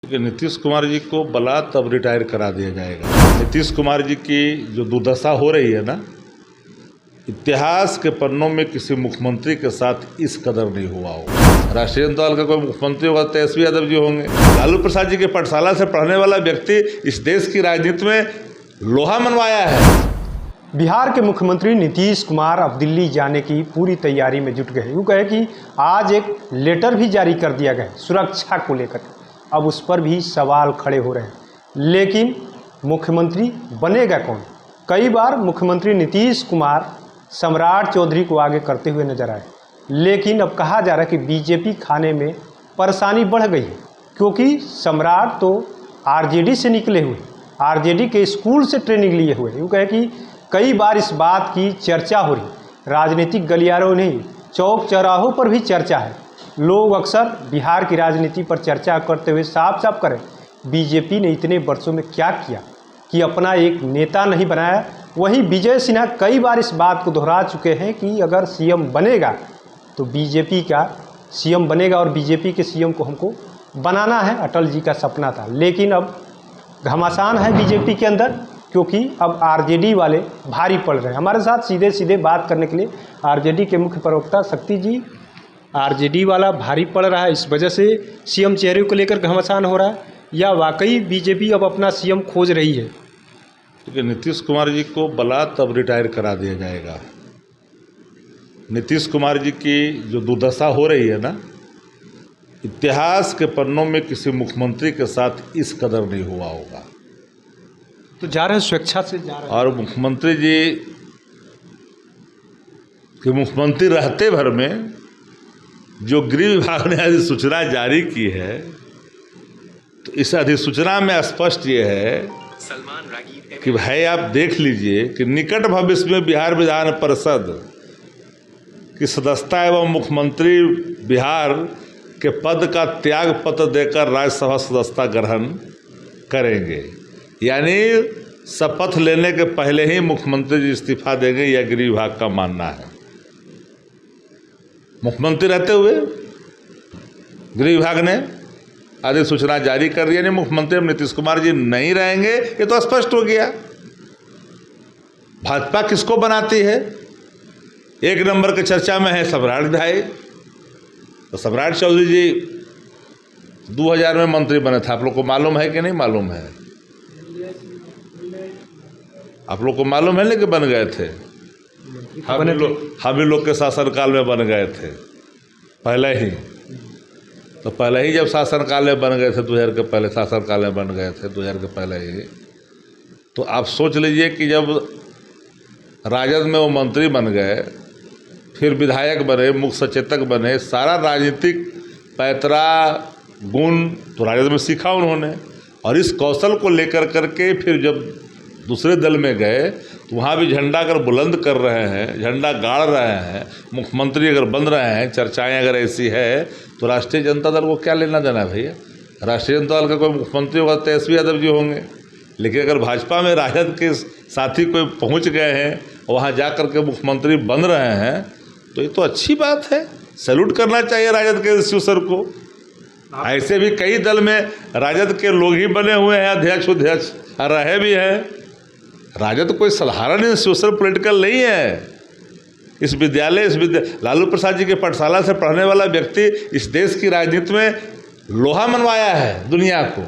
कि नीतीश कुमार जी को बला तब रिटायर करा दिया जाएगा। नीतीश कुमार जी की जो दुर्दशा हो रही है ना, इतिहास के पन्नों में किसी मुख्यमंत्री के साथ इस कदर नहीं हुआ होगा। राष्ट्रीय जनता दल का कोई मुख्यमंत्री होगा तो तेजस्वी यादव जी होंगे। लालू प्रसाद जी के पाठशाला से पढ़ने वाला व्यक्ति इस देश की राजनीति में लोहा मनवाया है। बिहार के मुख्यमंत्री नीतीश कुमार अब दिल्ली जाने की पूरी तैयारी में जुट गए। यूँ कहे कि आज एक लेटर भी जारी कर दिया गया सुरक्षा को लेकर। अब उस पर भी सवाल खड़े हो रहे हैं, लेकिन मुख्यमंत्री बनेगा कौन? कई बार मुख्यमंत्री नीतीश कुमार सम्राट चौधरी को आगे करते हुए नजर आए, लेकिन अब कहा जा रहा है कि बीजेपी खाने में परेशानी बढ़ गई है, क्योंकि सम्राट तो आरजेडी से निकले हुए, आरजेडी के स्कूल से ट्रेनिंग लिए हुए। यूँ कहे कि कई बार इस बात की चर्चा हो रही, राजनीतिक गलियारों नहीं, चौक चौराहों पर भी चर्चा है। लोग अक्सर बिहार की राजनीति पर चर्चा करते हुए साफ साफ करें, बीजेपी ने इतने वर्षों में क्या किया कि अपना एक नेता नहीं बनाया। वहीं विजय सिन्हा कई बार इस बात को दोहरा चुके हैं कि अगर सीएम बनेगा तो बीजेपी का सीएम बनेगा और बीजेपी के सीएम को हमको बनाना है, अटल जी का सपना था। लेकिन अब घमासान है बीजेपी के अंदर, क्योंकि अब आरजेडी वाले भारी पड़ रहे हैं। हमारे साथ सीधे सीधे बात करने के लिए आरजेडी के मुख्य प्रवक्ता शक्ति जी, आरजेडी वाला भारी पड़ रहा है, इस वजह से सीएम चेहरे को लेकर घमासान हो रहा है, या वाकई बीजेपी अब अपना सीएम खोज रही है? क्योंकि नीतीश कुमार जी को बला तब रिटायर करा दिया जाएगा। नीतीश कुमार जी की जो दुर्दशा हो रही है ना, इतिहास के पन्नों में किसी मुख्यमंत्री के साथ इस कदर नहीं हुआ होगा। तो जा रहे हैं स्वेच्छा से जा रहे हैं। और मुख्यमंत्री जी के मुख्यमंत्री रहते भर में जो गृह विभाग ने अधिसूचना जारी की है, तो इस अधिसूचना में स्पष्ट ये है कि भाई आप देख लीजिए कि निकट भविष्य में बिहार विधान परिषद की सदस्यता एवं मुख्यमंत्री बिहार के पद का त्याग पत्र देकर राज्यसभा सदस्यता ग्रहण करेंगे। यानी शपथ लेने के पहले ही मुख्यमंत्री जी इस्तीफा देंगे, यह गृह विभाग का मानना है। मुख्यमंत्री रहते हुए गृह विभाग ने अधिसूचना जारी कर दी, यानी मुख्यमंत्री नीतीश कुमार जी नहीं रहेंगे, ये तो स्पष्ट हो गया। भाजपा किसको बनाती है? एक नंबर के चर्चा में है सम्राट भाई। तो सम्राट चौधरी जी 2000 में मंत्री बने थे, आप लोग को मालूम है कि नहीं मालूम है? आप लोग को मालूम है लेकिन बन गए थे, हम ही लोग के शासनकाल में बन गए थे पहले ही। तो पहले ही जब शासनकाल में बन गए थे, 2000 के पहले शासनकाल में बन गए थे, 2000 के पहले ही। तो आप सोच लीजिए कि जब राजद में वो मंत्री बन गए, फिर विधायक बने, मुख्य सचेतक बने, सारा राजनीतिक पैतरा गुण तो राजद में सीखा उन्होंने। और इस कौशल को लेकर करके फिर जब दूसरे दल में गए तो वहाँ भी झंडा अगर बुलंद कर रहे हैं, झंडा गाड़ रहे हैं, मुख्यमंत्री अगर बन रहे हैं, चर्चाएं अगर ऐसी है, तो राष्ट्रीय जनता दल को क्या लेना देना भैया? राष्ट्रीय जनता दल का कोई मुख्यमंत्री होगा तो तेजस्वी यादव जी होंगे। लेकिन अगर भाजपा में राजद के साथी कोई पहुँच गए हैं, वहाँ जा कर के मुख्यमंत्री बन रहे हैं, तो ये तो अच्छी बात है, सैल्यूट करना चाहिए राजद के इंस्टीट्यूशन को। ऐसे भी कई दल में राजद के लोग ही बने हुए हैं, अध्यक्ष उध्यक्ष रहे भी हैं। राजद कोई साधारण इंस्टीट्यूशन पॉलिटिकल नहीं है। इस लालू प्रसाद जी के पाठशाला से पढ़ने वाला व्यक्ति इस देश की राजनीति में लोहा मनवाया है दुनिया को।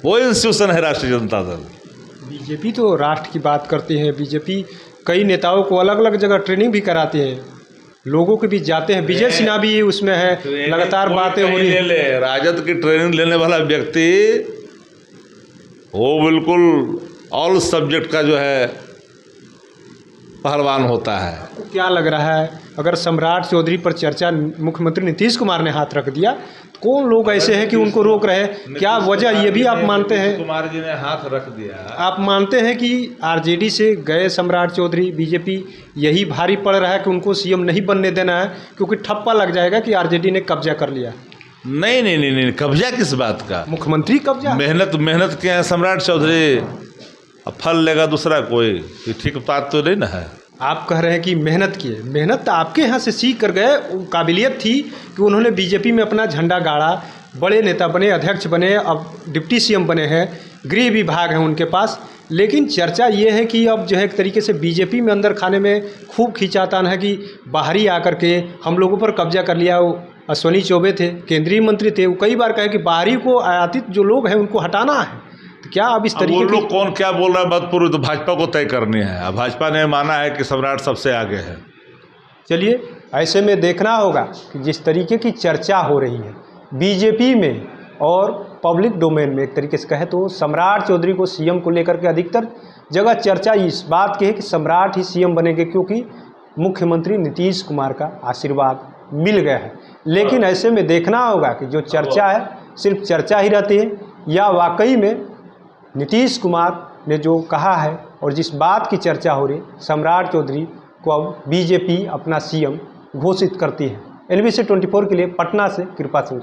वो इंस्टीट्यूशन है राष्ट्रीय जनता दल। बीजेपी तो राष्ट्र की बात करती है, बीजेपी कई नेताओं को अलग अलग जगह ट्रेनिंग भी कराती है, लोगों के बीच जाते हैं। विजय सिन्हा भी उसमें है, लगातार बातें हो रही है। राजद की ट्रेनिंग लेने वाला व्यक्ति वो बिल्कुल ऑल सब्जेक्ट का जो है पहलवान होता है। तो क्या लग रहा है, अगर सम्राट चौधरी पर चर्चा मुख्यमंत्री नीतीश कुमार ने हाथ रख दिया, तो कौन लोग ऐसे हैं कि उनको रोक रहे हैं? क्या वजह ये भी आप मानते हैं? कुमार जी ने हाथ रख दिया। आप मानते हैं कि आरजेडी से गए सम्राट चौधरी, बीजेपी यही भारी पड़ रहा है कि उनको सीएम नहीं बनने देना है, क्योंकि ठप्पा लग जाएगा कि आरजेडी ने कब्जा कर लिया? नहीं नहीं नहीं नहीं, कब्जा किस बात का? मुख्यमंत्री कब्जा? मेहनत किए हैं सम्राट चौधरी, अब फल लेगा दूसरा कोई, ये ठीक बात तो नहीं ना है। आप कह रहे हैं कि मेहनत किए, मेहनत तो आपके यहाँ से सीख कर गए, काबिलियत थी कि उन्होंने बीजेपी में अपना झंडा गाड़ा, बड़े नेता बने, अध्यक्ष बने, अब डिप्टी सीएम बने हैं, गृह विभाग है उनके पास। लेकिन चर्चा ये है कि अब जो है एक तरीके से बीजेपी में अंदर खाने में खूब खींचातान है कि बाहरी आकर के हम लोगों पर कब्जा कर लिया। वो अश्विनी चौबे थे, केंद्रीय मंत्री थे, वो कई बार कहे कि बाहरी को आयातित जो लोग हैं उनको हटाना है। तो क्या अब इस तरीके वो लोग कौन क्या बोल रहा है मत पूर्व, तो भाजपा को तय करनी है। अब भाजपा ने माना है कि सम्राट सबसे आगे है। चलिए, ऐसे में देखना होगा कि जिस तरीके की चर्चा हो रही है बीजेपी में और पब्लिक डोमेन में, एक तरीके से कहे तो सम्राट चौधरी को सीएम को लेकर के अधिकतर जगह चर्चा इस बात की है कि सम्राट ही सीएम बनेंगे, क्योंकि मुख्यमंत्री नीतीश कुमार का आशीर्वाद मिल गया है। लेकिन ऐसे में देखना होगा कि जो चर्चा है सिर्फ चर्चा ही रहती है या वाकई में नीतीश कुमार ने जो कहा है और जिस बात की चर्चा हो रही है, सम्राट चौधरी को अब बीजेपी अपना सीएम घोषित करती है। NBC 24 के लिए पटना से कृपा सिंह।